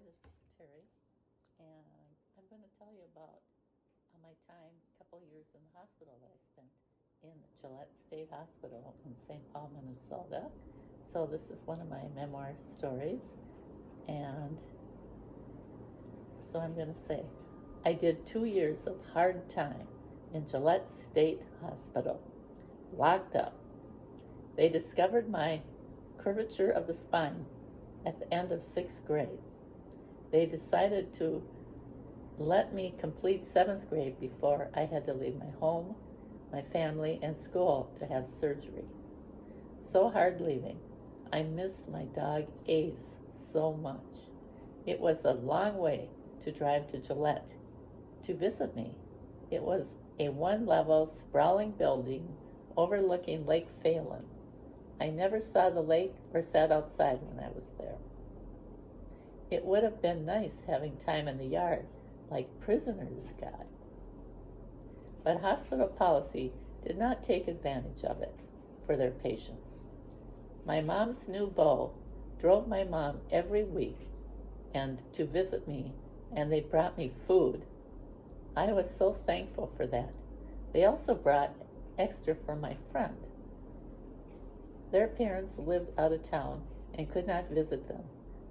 this is Terry, and I'm going to tell you about my time, a couple of years in the hospital that I spent in Gillette State Hospital in St. Paul, Minnesota. So this is one of my memoir stories, and so I'm going to say I did 2 years of hard time in Gillette State Hospital, locked up. They discovered my curvature of the spine at the end of 6th grade. They decided to let me complete 7th grade before I had to leave my home, my family, and school to have surgery. So hard leaving. I missed my dog Ace so much. It was a long way to drive to Gillette to visit me. It was a one-level, sprawling building overlooking Lake Phalen. I never saw the lake or sat outside when I was there. It would have been nice having time in the yard, like prisoners got. But hospital policy did not take advantage of it for their patients. My mom's new beau drove my mom every week and to visit me, and they brought me food. I was so thankful for that. They also brought extra for my friend. Their parents lived out of town and could not visit them.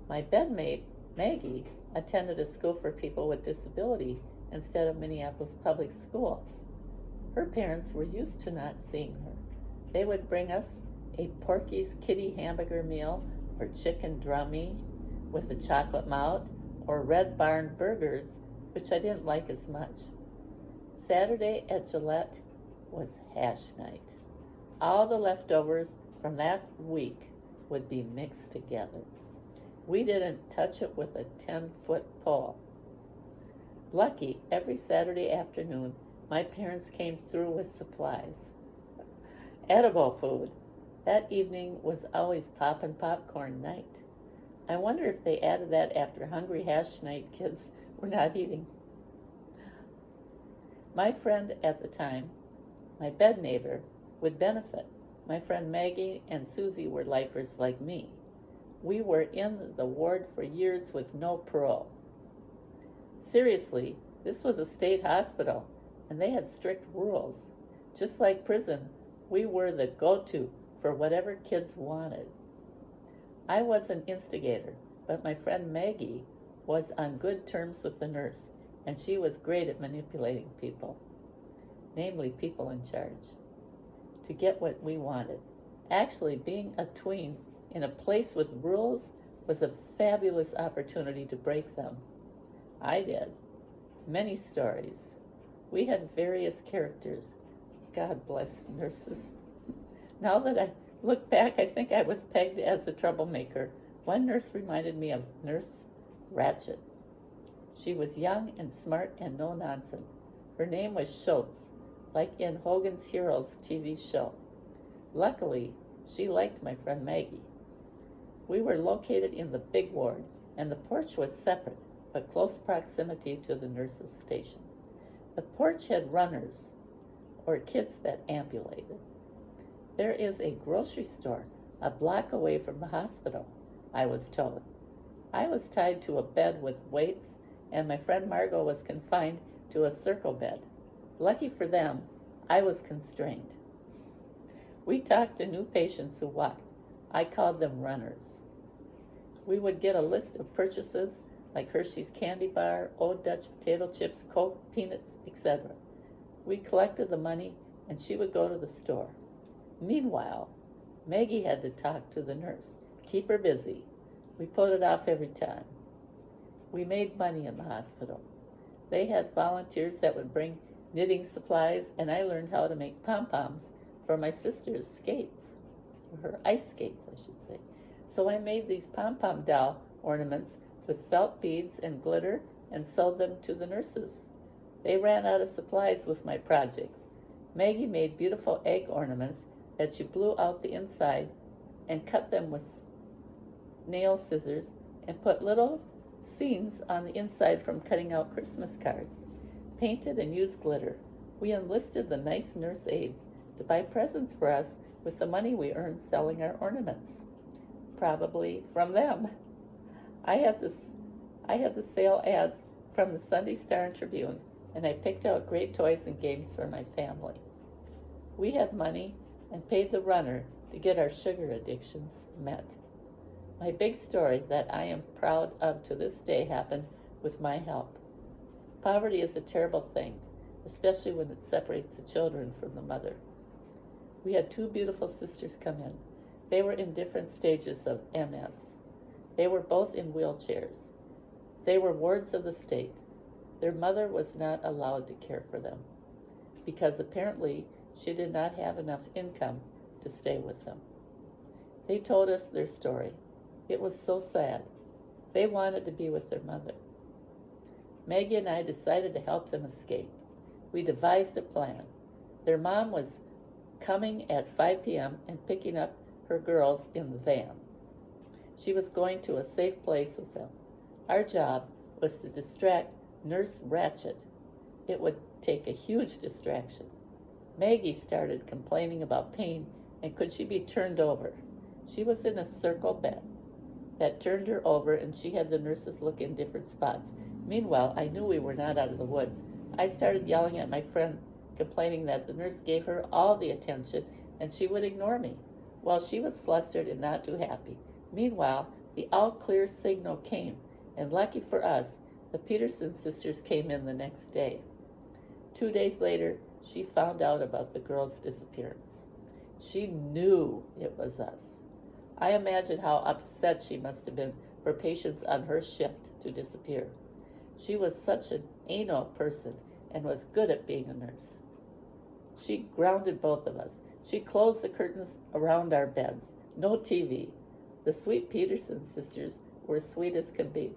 My bedmate, Maggie, attended a school for people with disability instead of Minneapolis public schools. Her parents were used to not seeing her. They would bring us a Porky's Kitty hamburger meal or chicken drummy with a chocolate mouth or Red Barn burgers, which I didn't like as much. Saturday at Gillette was hash night. All the leftovers from that week would be mixed together. We didn't touch it with a 10-foot pole. Lucky, every Saturday afternoon, my parents came through with supplies. Edible food. That evening was always poppin' popcorn night. I wonder if they added that after hungry hash night kids were not eating. My friend at the time, my bed neighbor, would benefit. My friend Maggie and Susie were lifers like me. We were in the ward for years with no parole. Seriously, this was a state hospital, and they had strict rules. Just like prison, we were the go-to for whatever kids wanted. I was an instigator, but my friend Maggie was on good terms with the nurse, and she was great at manipulating people, namely people in charge, to get what we wanted. Actually, being a tween in a place with rules was a fabulous opportunity to break them. I did. Many stories. We had various characters. God bless nurses. Now that I look back, I think I was pegged as a troublemaker. One nurse reminded me of Nurse Ratchet. She was young and smart and no nonsense. Her name was Schultz, like in Hogan's Heroes TV show. Luckily, she liked my friend Maggie. We were located in the big ward, and the porch was separate, but close proximity to the nurse's station. The porch had runners, or kids that ambulated. There is a grocery store a block away from the hospital, I was told. I was tied to a bed with weights, and my friend Margot was confined to a circle bed. Lucky for them, I was constrained. We talked to new patients who walked. I called them runners. We would get a list of purchases like Hershey's candy bar, Old Dutch potato chips, Coke, peanuts, etc. We collected the money, and she would go to the store. Meanwhile, Maggie had to talk to the nurse, keep her busy. We put it off every time. We made money in the hospital. They had volunteers that would bring knitting supplies, and I learned how to make pom-poms for my sister's skates, or her ice skates, I should say. So I made these pom-pom doll ornaments with felt beads and glitter and sold them to the nurses. They ran out of supplies with my projects. Maggie made beautiful egg ornaments that she blew out the inside and cut them with nail scissors and put little scenes on the inside from cutting out Christmas cards. Painted and used glitter. We enlisted the nice nurse aides to buy presents for us with the money we earned selling our ornaments. Probably from them. I I had the sale ads from the Sunday Star and Tribune, and I picked out great toys and games for my family. We had money and paid the runner to get our sugar addictions met. My big story that I am proud of to this day happened with my help. Poverty is a terrible thing, especially when it separates the children from the mother. We had two beautiful sisters come in. They were in different stages of MS. They were both in wheelchairs. They were wards of the state. Their mother was not allowed to care for them because apparently she did not have enough income to stay with them. They told us their story. It was so sad. They wanted to be with their mother. Maggie and I decided to help them escape. We devised a plan. Their mom was coming at 5 p.m. and picking up her girls in the van. She was going to a safe place with them. Our job was to distract Nurse Ratchet. It would take a huge distraction. Maggie started complaining about pain and could she be turned over. She was in a circle bed that turned her over, and she had the nurses look in different spots. Meanwhile, I knew we were not out of the woods. I started yelling at my friend, complaining that the nurse gave her all the attention and she would ignore me. Well, she was flustered and not too happy. Meanwhile, the all-clear signal came, and lucky for us, the Peterson sisters came in the next day. 2 days later, she found out about the girl's disappearance. She knew it was us. I imagine how upset she must have been for patients on her shift to disappear. She was such an anal person and was good at being a nurse. She grounded both of us. She closed the curtains around our beds. No TV. The sweet Peterson sisters were sweet as could be.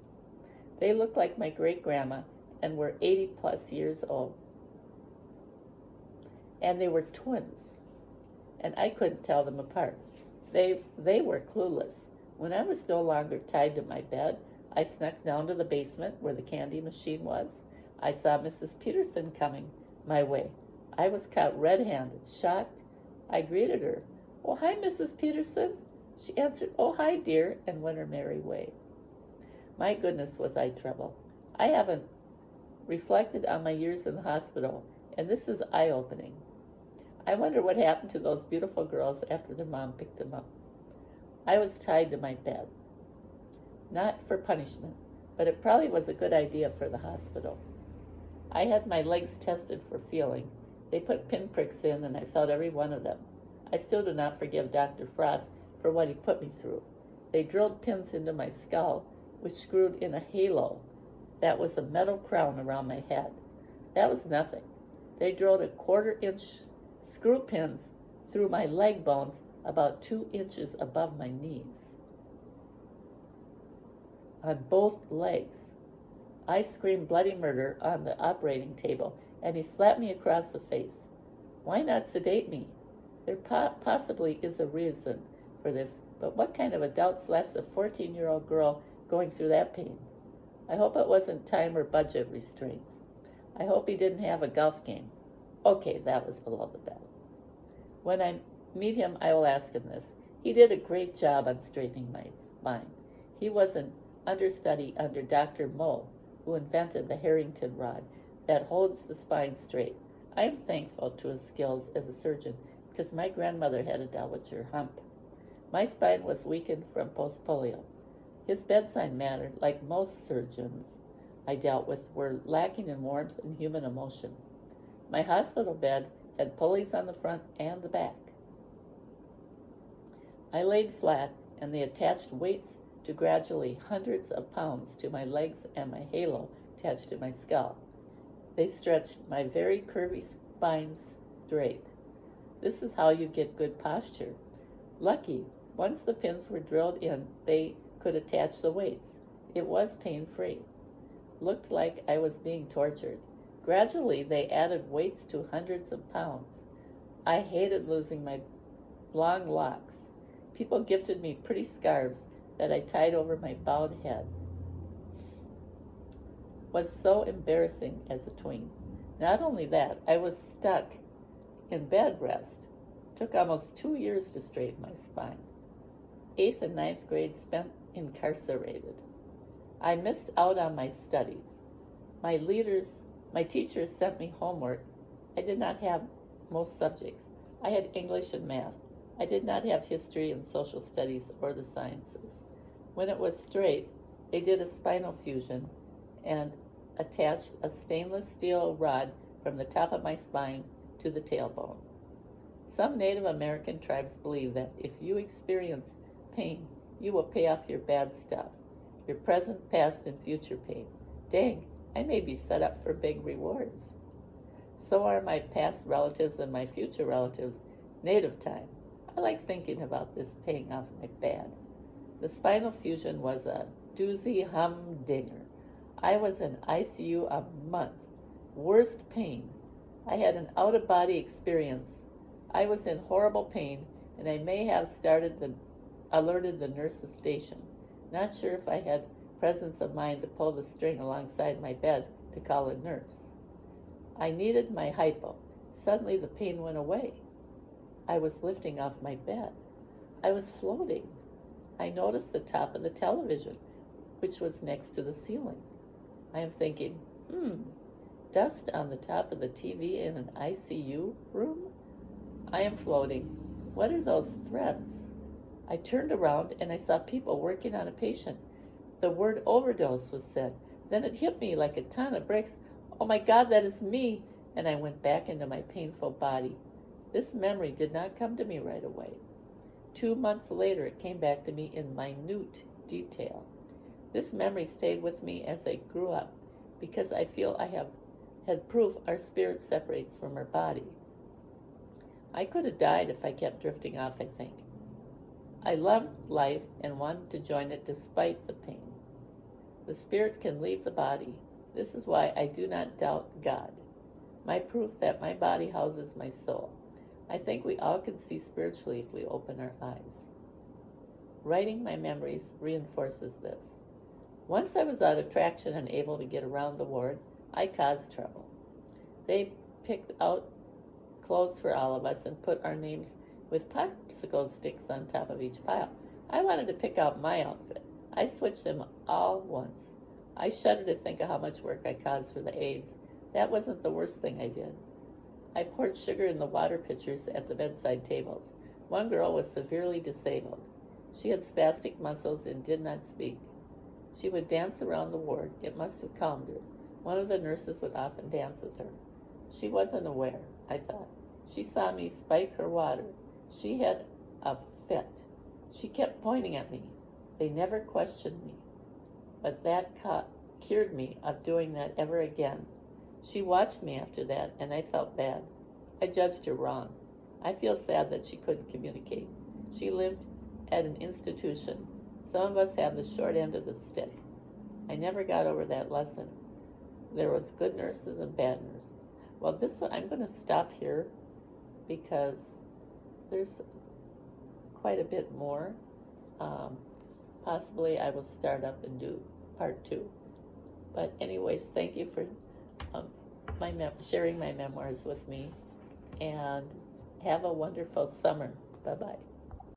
They looked like my great-grandma and were 80 plus years old. And they were twins. And I couldn't tell them apart. They were clueless. When I was no longer tied to my bed, I snuck down to the basement where the candy machine was. I saw Mrs. Peterson coming my way. I was caught red-handed, shocked. I greeted her. "Oh, hi, Mrs. Peterson." She answered, "Oh, hi, dear," and went her merry way. My goodness, was I troubled. I haven't reflected on my years in the hospital, and this is eye-opening. I wonder what happened to those beautiful girls after their mom picked them up. I was tied to my bed. Not for punishment, but it probably was a good idea for the hospital. I had my legs tested for feeling. They put pinpricks in, and I felt every one of them. I still do not forgive Dr. Frost for what he put me through. They drilled pins into my skull, which screwed in a halo. That was a metal crown around my head. That was nothing. They drilled a 1/4-inch screw pins through my leg bones about 2 inches above my knees. On both legs. I screamed bloody murder on the operating table, and he slapped me across the face. Why not sedate me? There possibly is a reason for this, but what kind of adult slaps a 14-year-old girl going through that pain? I hope it wasn't time or budget restraints. I hope he didn't have a golf game. Okay, that was below the belt. When I meet him, I will ask him this. He did a great job on straightening my spine. He was an understudy under Dr. Moe, who invented the Harrington rod that holds the spine straight. I am thankful to his skills as a surgeon because my grandmother had a dowager hump. My spine was weakened from post-polio. His bedside manner, like most surgeons I dealt with, were lacking in warmth and human emotion. My hospital bed had pulleys on the front and the back. I laid flat, and they attached weights to gradually hundreds of pounds to my legs and my halo attached to my skull. They stretched my very curvy spine straight. This is how you get good posture. Lucky, once the pins were drilled in, they could attach the weights. It was pain-free. Looked like I was being tortured. Gradually, they added weights to hundreds of pounds. I hated losing my long locks. People gifted me pretty scarves that I tied over my bowed head. Was so embarrassing as a tween. Not only that, I was stuck in bed rest. Took almost 2 years to straighten my spine. 8th and 9th grade spent incarcerated. I missed out on my studies. My teachers sent me homework. I did not have most subjects. I had English and math. I did not have history and social studies or the sciences. When it was straight, they did a spinal fusion and attached a stainless steel rod from the top of my spine to the tailbone. Some Native American tribes believe that if you experience pain, you will pay off your bad stuff, your present, past, and future pain. Dang, I may be set up for big rewards. So are my past relatives and my future relatives Native time. I like thinking about this paying off my bad. The spinal fusion was a doozy humdinger. I was in ICU a month. Worst pain. I had an out-of-body experience. I was in horrible pain, and I may have alerted the nurse's station. Not sure if I had presence of mind to pull the string alongside my bed to call a nurse. I needed my hypo. Suddenly the pain went away. I was lifting off my bed. I was floating. I noticed the top of the television, which was next to the ceiling. I am thinking, dust on the top of the TV in an ICU room? I am floating. What are those threads? I turned around and I saw people working on a patient. The word overdose was said. Then it hit me like a ton of bricks. Oh my God, that is me! And I went back into my painful body. This memory did not come to me right away. 2 months later, it came back to me in minute detail. This memory stayed with me as I grew up because I feel I have had proof our spirit separates from our body. I could have died if I kept drifting off, I think. I loved life and wanted to join it despite the pain. The spirit can leave the body. This is why I do not doubt God. My proof that my body houses my soul. I think we all can see spiritually if we open our eyes. Writing my memories reinforces this. Once I was out of traction and able to get around the ward, I caused trouble. They picked out clothes for all of us and put our names with popsicle sticks on top of each pile. I wanted to pick out my outfit. I switched them all once. I shudder to think of how much work I caused for the aides. That wasn't the worst thing I did. I poured sugar in the water pitchers at the bedside tables. One girl was severely disabled. She had spastic muscles and did not speak. She would dance around the ward. It must have calmed her. One of the nurses would often dance with her. She wasn't aware, I thought. She saw me spike her water. She had a fit. She kept pointing at me. They never questioned me. But that cured me of doing that ever again. She watched me after that, and I felt bad. I judged her wrong. I feel sad that she couldn't communicate. She lived at an institution. Some of us have the short end of the stick. I never got over that lesson. There was good nurses and bad nurses. Well, this one, I'm going to stop here because there's quite a bit more. Possibly I will start up and do part 2. But anyways, thank you for sharing my memoirs with me, and have a wonderful summer. Bye-bye.